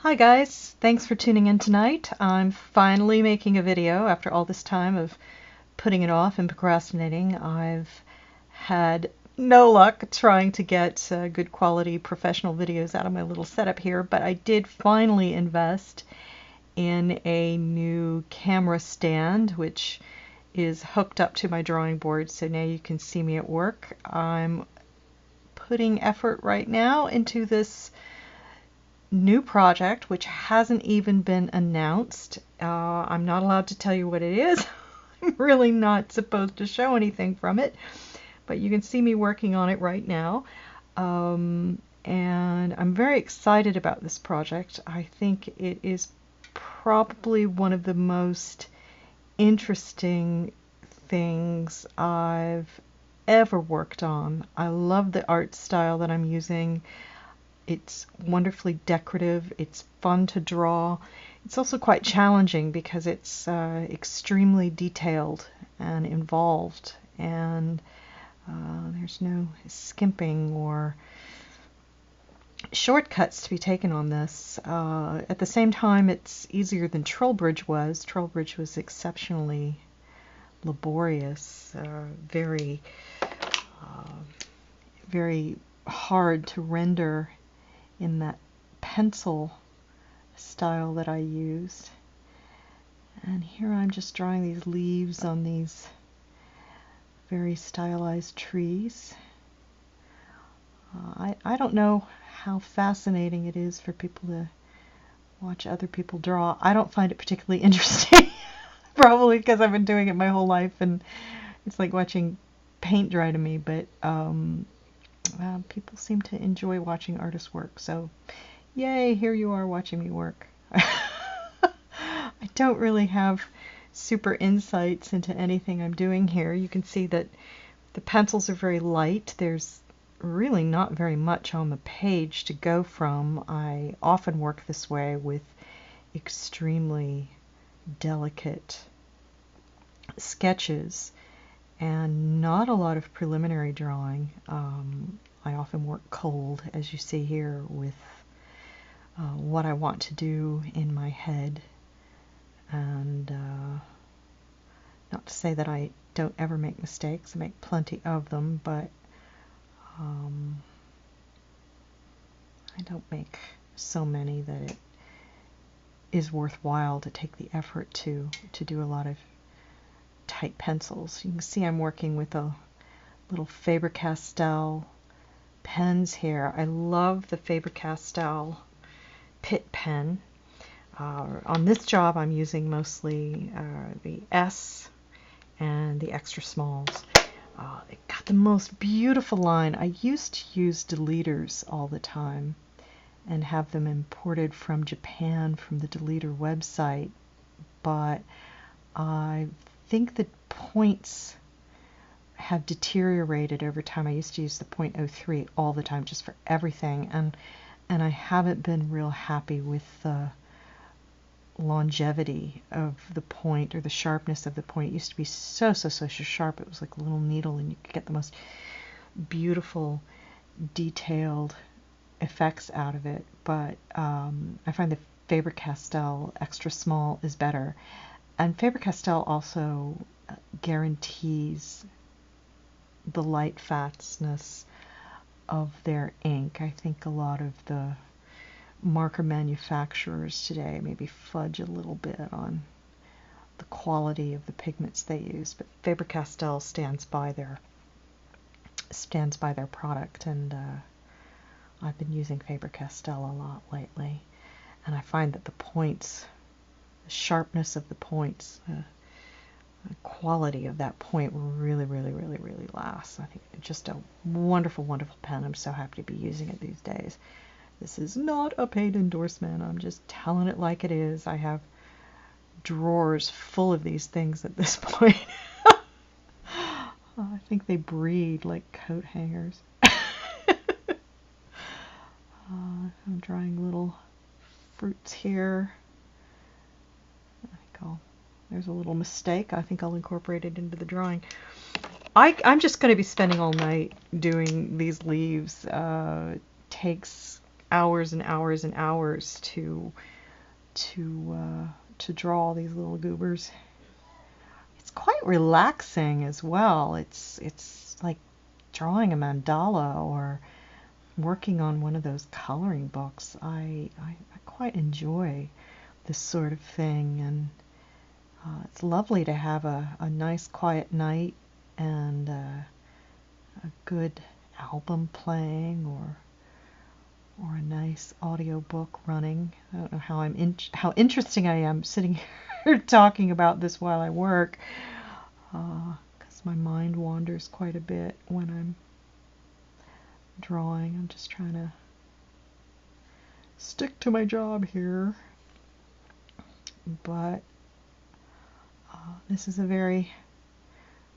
Hi guys, thanks for tuning in tonight. I'm finally making a video after all this time of putting it off and procrastinating. I've had no luck trying to get good quality professional videos out of my little setup here, but I did finally invest in a new camera stand which is hooked up to my drawing board, so now you can see me at work. I'm putting effort right now into this new project which hasn't even been announced. I'm not allowed to tell you what it is. I'm really not supposed to show anything from it, but you can see me working on it right now. And I'm very excited about this project. I think it is probably one of the most interesting things I've ever worked on. I love the art style that I'm using. It's wonderfully decorative, it's fun to draw. It's also quite challenging because it's extremely detailed and involved, and there's no skimping or shortcuts to be taken on this. At the same time, it's easier than Trowbridge was. Trowbridge was exceptionally laborious, very hard to render in that pencil style that I used. And here I'm just drawing these leaves on these very stylized trees. I don't know how fascinating it is for people to watch other people draw. I don't find it particularly interesting, probably because I've been doing it my whole life and it's like watching paint dry to me, but people seem to enjoy watching artists work, so yay, here you are watching me work. I don't really have super insights into anything I'm doing here. You can see that the pencils are very light. There's really not very much on the page to go from. I often work this way with extremely delicate sketches and not a lot of preliminary drawing. I often work cold, as you see here, with what I want to do in my head. And not to say that I don't ever make mistakes, I make plenty of them, but I don't make so many that it is worthwhile to take the effort to do a lot of tight pencils. You can see I'm working with a little Faber-Castell pens here. I love the Faber-Castell Pitt pen. On this job I'm using mostly the S and the extra smalls. It got the most beautiful line. I used to use deleters all the time and have them imported from Japan from the Deleter website, but I think the points have deteriorated over time. I used to use the .03 all the time just for everything, and I haven't been real happy with the longevity of the point or the sharpness of the point. It used to be so sharp. It was like a little needle and you could get the most beautiful detailed effects out of it, but I find the Faber-Castell extra small is better. And Faber-Castell also guarantees the light fatness of their ink. I think a lot of the marker manufacturers today maybe fudge a little bit on the quality of the pigments they use, but Faber-Castell stands by their product, and I've been using Faber-Castell a lot lately, and I find that the points, the sharpness of the points, the quality of that point really lasts. I think it's just a wonderful pen. I'm so happy to be using it these days. This is not a paid endorsement. I'm just telling it like it is. I have drawers full of these things at this point. I think they breed like coat hangers. I'm drawing little fruits here. There's a little mistake. I think I'll incorporate it into the drawing. I'm just going to be spending all night doing these leaves. Takes hours and hours and hours to draw all these little goobers. It's quite relaxing as well. It's like drawing a mandala or working on one of those coloring books. I quite enjoy this sort of thing, and it's lovely to have a nice quiet night and a good album playing or a nice audio book running. I don't know how interesting I am sitting here talking about this while I work, because my mind wanders quite a bit when I'm drawing. I'm just trying to stick to my job here, but this is a very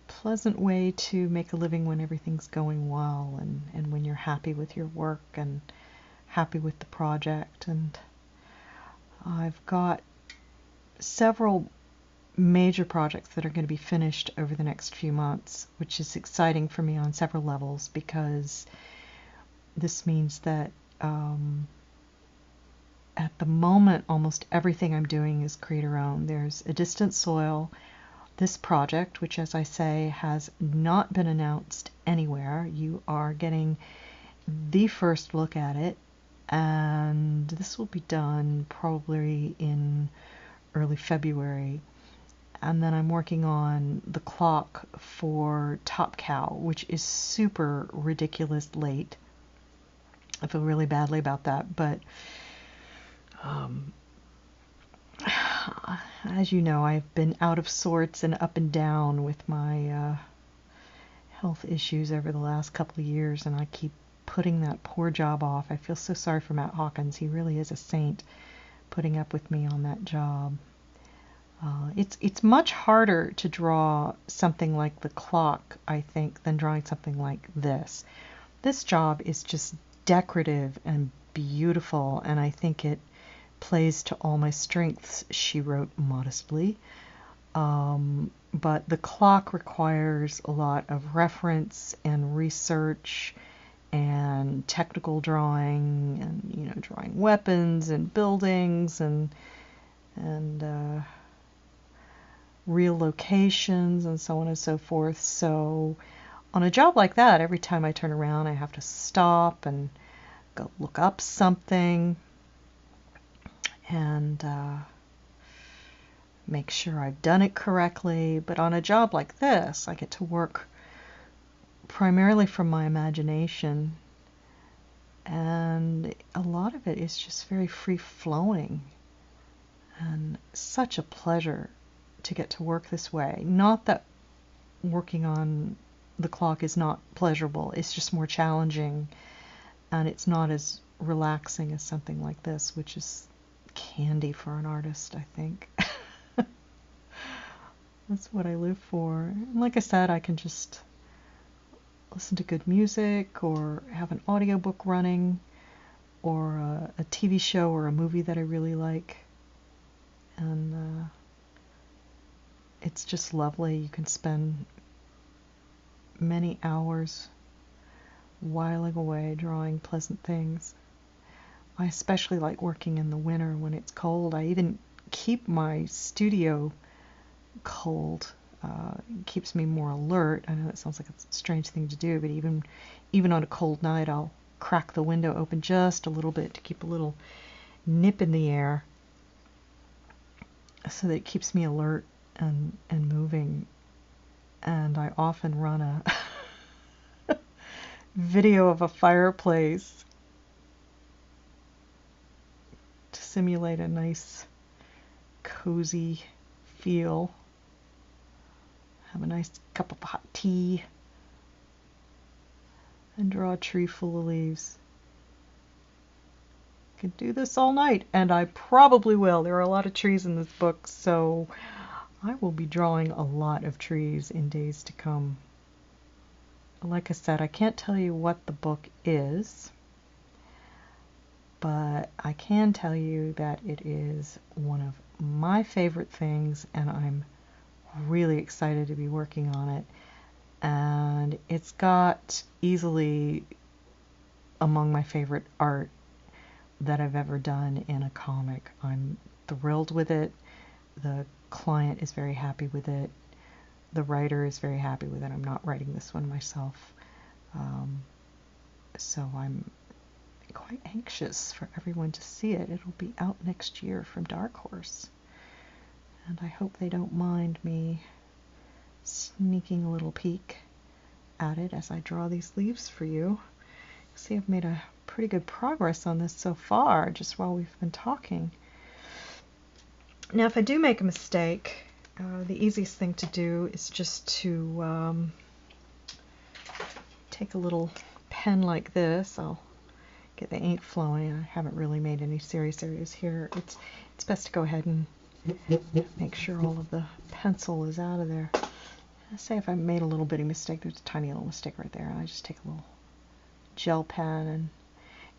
pleasant way to make a living when everything's going well, and when you're happy with your work and happy with the project. And I've got several major projects that are going to be finished over the next few months, which is exciting for me on several levels, because this means that at the moment almost everything I'm doing is creator-owned. There's A Distant Soil, this project, which, as I say, has not been announced anywhere. You are getting the first look at it, and this will be done probably in early February. And then I'm working on the clock for Top Cow, which is super ridiculous late. I feel really badly about that, but as you know, I've been out of sorts and up and down with my health issues over the last couple of years, and I keep putting that poor job off. I feel so sorry for Matt Hawkins. He really is a saint putting up with me on that job. It's much harder to draw something like the clock, I think, than drawing something like this. This job is just decorative and beautiful, and I think it plays to all my strengths, she wrote modestly. But the clock requires a lot of reference and research and technical drawing, and drawing weapons and buildings and real locations and so on and so forth. So on a job like that, every time I turn around, I have to stop and go look up something and make sure I've done it correctly. But on a job like this, I get to work primarily from my imagination, and a lot of it is just very free-flowing, and such a pleasure to get to work this way. Not that working on the clock is not pleasurable, it's just more challenging, and it's not as relaxing as something like this, which is candy for an artist, I think. That's what I live for. And like I said, I can just listen to good music or have an audiobook running or a TV show or a movie that I really like. And it's just lovely. You can spend many hours whiling away drawing pleasant things. I especially like working in the winter when it's cold. I even keep my studio cold. It keeps me more alert. I know that sounds like a strange thing to do, but even on a cold night, I'll crack the window open just a little bit to keep a little nip in the air so that it keeps me alert and moving. And I often run a video of a fireplace to simulate a nice cozy feel. Have a nice cup of hot tea and draw a tree full of leaves. I could do this all night, and I probably will. There are a lot of trees in this book, so I will be drawing a lot of trees in days to come. Like I said, I can't tell you what the book is, but I can tell you that it is one of my favorite things, and I'm really excited to be working on it. And it's got easily among my favorite art. that I've ever done in a comic. I'm thrilled with it. The client is very happy with it. The writer is very happy with it. I'm not writing this one myself. So I'm quite anxious for everyone to see it. It'll be out next year from Dark Horse. And I hope they don't mind me sneaking a little peek at it as I draw these leaves for you. See, I've made a pretty good progress on this so far, just while we've been talking. Now, if I do make a mistake, the easiest thing to do is just to take a little pen like this. I'll get the ink flowing. I haven't really made any serious areas here. It's best to go ahead and make sure all of the pencil is out of there. Let's say if I made a little bitty mistake, there's a tiny little mistake right there, and I just take a little gel pen and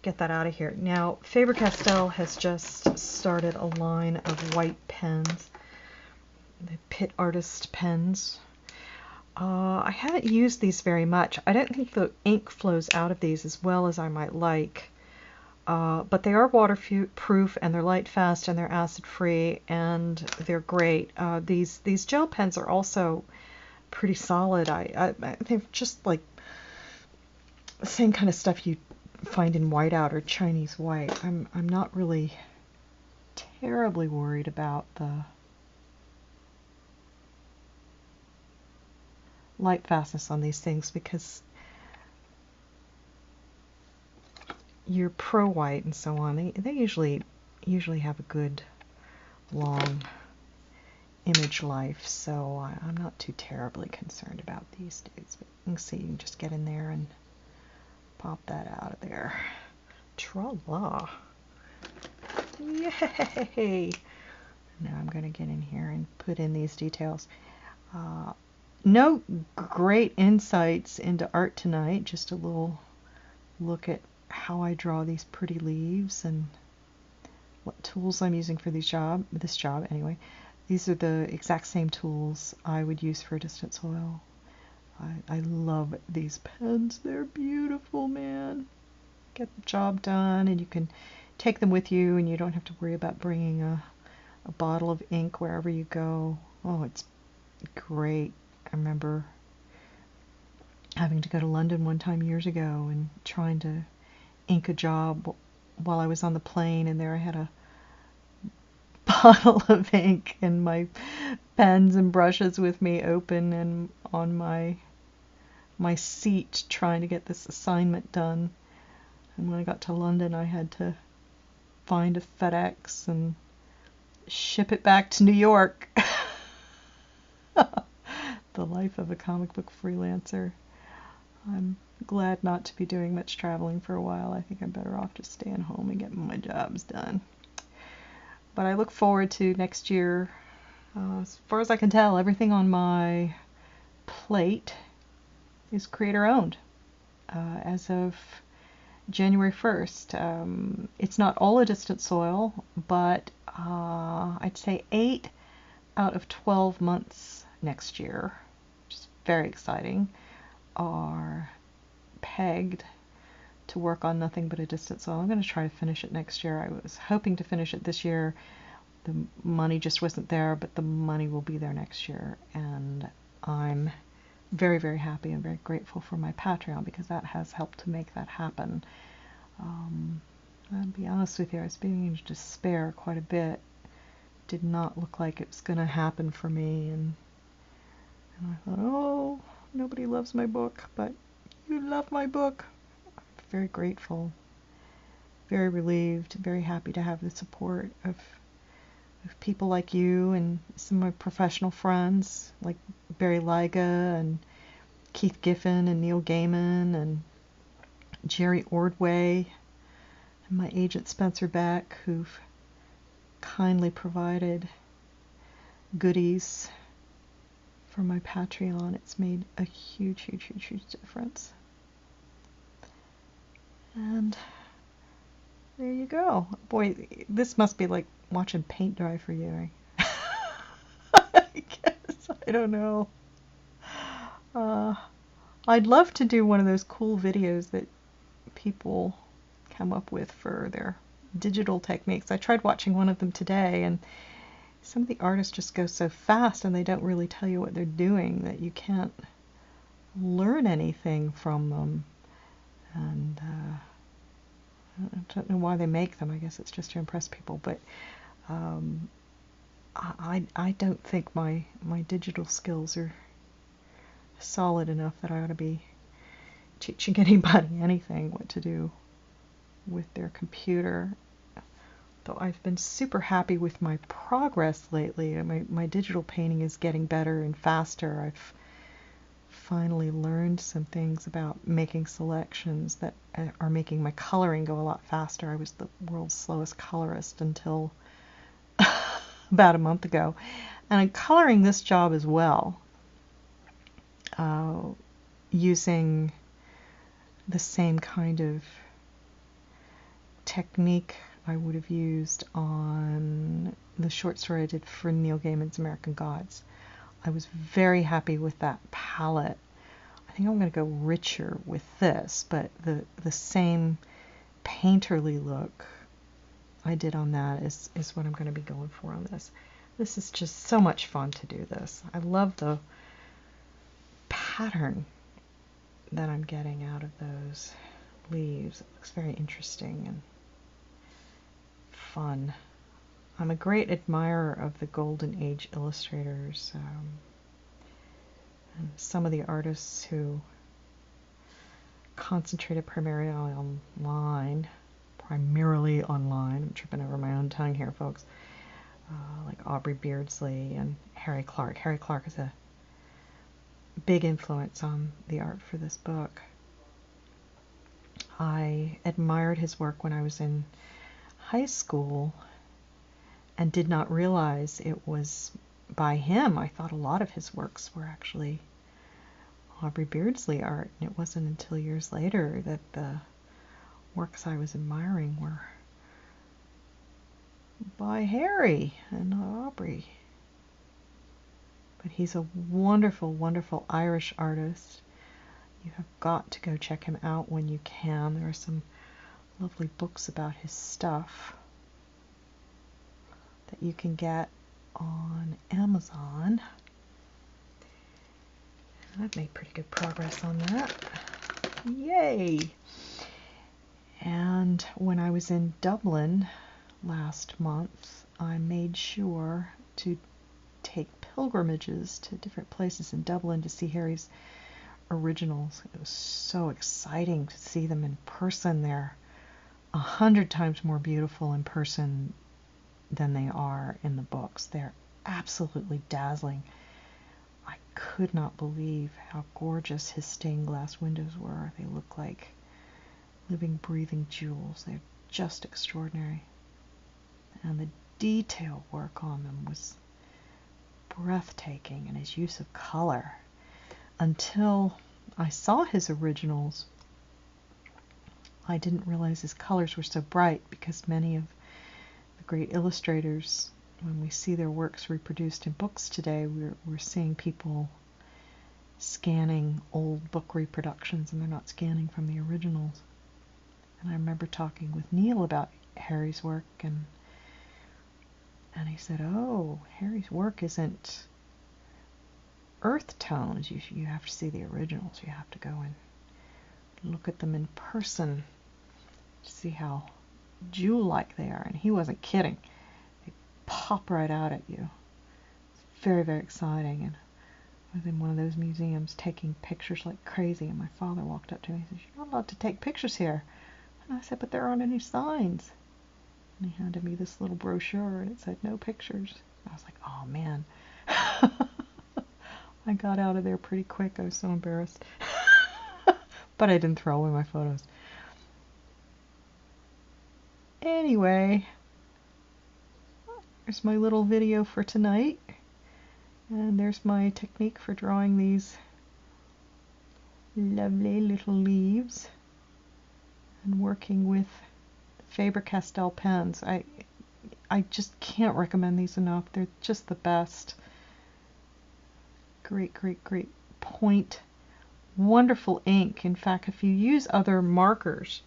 get that out of here. Now, Faber-Castell has just started a line of white pens, the Pitt Artist pens. I haven't used these very much. I don't think the ink flows out of these as well as I might like, but they are waterproof, and they're light fast, and they're acid free, and they're great. These gel pens are also pretty solid. They're just like the same kind of stuff you find in whiteout or Chinese white. I'm not really terribly worried about the light fastness on these things, because your pro white and so on, they usually have a good long image life, so I'm not too terribly concerned about these dudes. But you can see, you can just get in there and pop that out of there. Tra-la! Yay! Now I'm going to get in here and put in these details. No great insights into art tonight, just a little look at how I draw these pretty leaves and what tools I'm using for this job anyway. These are the exact same tools I would use for a distant soil. I love these pens. They're beautiful, man. Get the job done, and you can take them with you, and you don't have to worry about bringing a bottle of ink wherever you go. Oh, it's great. I remember having to go to London one time years ago and trying to ink a job while I was on the plane, and there I had a bottle of ink and my pens and brushes with me open and on my seat trying to get this assignment done. And when I got to London, I had to find a FedEx and ship it back to New York. The life of a comic book freelancer. I'm glad not to be doing much traveling for a while. I think I'm better off just staying home and getting my jobs done. But I look forward to next year. As far as I can tell, everything on my plate is creator owned as of January 1st. It's not all a distant soil, but I'd say 8 out of 12 months next year, which is very exciting, are pegged to work on nothing but a distant soil. I'm going to try to finish it next year. I was hoping to finish it this year. The money just wasn't there, but the money will be there next year, and I'm very, very happy and very grateful for my Patreon, because that has helped to make that happen. I'll be honest with you, I was beginning to despair quite a bit. Did not look like it was going to happen for me, and I thought, oh, nobody loves my book, but you love my book. I'm very grateful, very relieved, very happy to have the support of people like you and some of my professional friends like Barry Lyga and Keith Giffen and Neil Gaiman and Jerry Ordway and my agent Spencer Beck, who've kindly provided goodies for my Patreon. It's made a huge, huge, huge, huge difference. And there you go. Boy, this must be like watching paint dry for you. I guess. I don't know. I'd love to do one of those cool videos that people come up with for their digital techniques. I tried watching one of them today, and some of the artists just go so fast and they don't really tell you what they're doing that you can't learn anything from them. And I don't know why they make them. I guess it's just to impress people. But I don't think my digital skills are solid enough that I ought to be teaching anybody anything what to do with their computer. Though I've been super happy with my progress lately. My digital painting is getting better and faster. I've finally learned some things about making selections that are making my coloring go a lot faster. I was the world's slowest colorist until about a month ago. And I'm coloring this job as well, using the same kind of technique I would have used on the short story I did for Neil Gaiman's American Gods. I was very happy with that palette. I think I'm going to go richer with this, but the same painterly look I did on that is what I'm going to be going for on this. This is just so much fun to do this. I love the pattern that I'm getting out of those leaves. It looks very interesting and fun. I'm a great admirer of the Golden Age illustrators. And some of the artists who concentrated primarily online. I'm tripping over my own tongue here, folks. Like Aubrey Beardsley and Harry Clark. Harry Clark is a big influence on the art for this book. I admired his work when I was in high school and did not realize it was by him. I thought a lot of his works were actually Aubrey Beardsley art, and it wasn't until years later that the works I was admiring were by Harry and not Aubrey. But he's a wonderful, wonderful Irish artist. You have got to go check him out when you can. There are some lovely books about his stuff that you can get on Amazon. I've made pretty good progress on that. Yay! And when I was in Dublin last month, I made sure to take pilgrimages to different places in Dublin to see Harry's originals. It was so exciting to see them in person. They're 100 times more beautiful in person than they are in the books. They're absolutely dazzling. I could not believe how gorgeous his stained glass windows were. They look like living, breathing jewels. They're just extraordinary. And the detail work on them was breathtaking, and his use of color. Until I saw his originals, I didn't realize his colors were so bright, because many of the great illustrators, when we see their works reproduced in books today, we're seeing people scanning old book reproductions, and they're not scanning from the originals. And I remember talking with Neil about Harry's work, and he said, oh, Harry's work isn't earth tones. You have to see the originals. You have to go and look at them in person to see how jewel-like they are. And he wasn't kidding. They pop right out at you. It's very, very exciting. And I was in one of those museums taking pictures like crazy, and my father walked up to me and said, you're not allowed to take pictures here. And I said, but there aren't any signs. And he handed me this little brochure, and it said no pictures. I was like, oh man. I got out of there pretty quick. I was so embarrassed. But I didn't throw away my photos. Anyway, there's my little video for tonight. And there's my technique for drawing these lovely little leaves and working with Faber-Castell pens. I just can't recommend these enough. They're just the best. Great, great, great point. Wonderful ink. In fact, if you use other markers,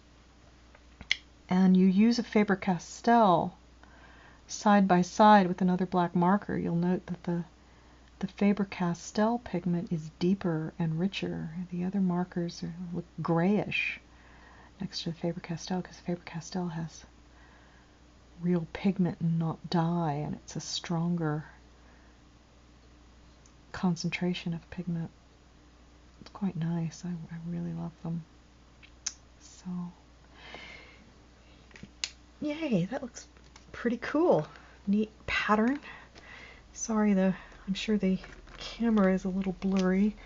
and you use a Faber-Castell side by side with another black marker, you'll note that the Faber-Castell pigment is deeper and richer. The other markers look grayish next to the Faber-Castell, because Faber-Castell has real pigment and not dye, and it's a stronger concentration of pigment. It's quite nice. I really love them. So, yay, that looks pretty cool. Neat pattern. Sorry, I'm sure the camera is a little blurry.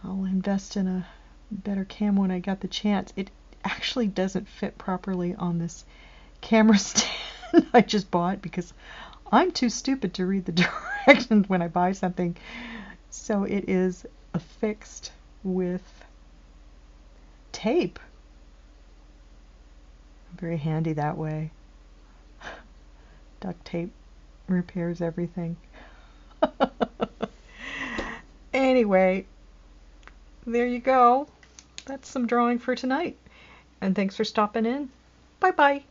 I'll invest in a better camera when I got the chance. It actually doesn't fit properly on this camera stand I just bought, because I'm too stupid to read the directions when I buy something. So it is affixed with tape. Very handy that way. Duct tape repairs everything. Anyway, there you go. That's some drawing for tonight. And thanks for stopping in. Bye-bye.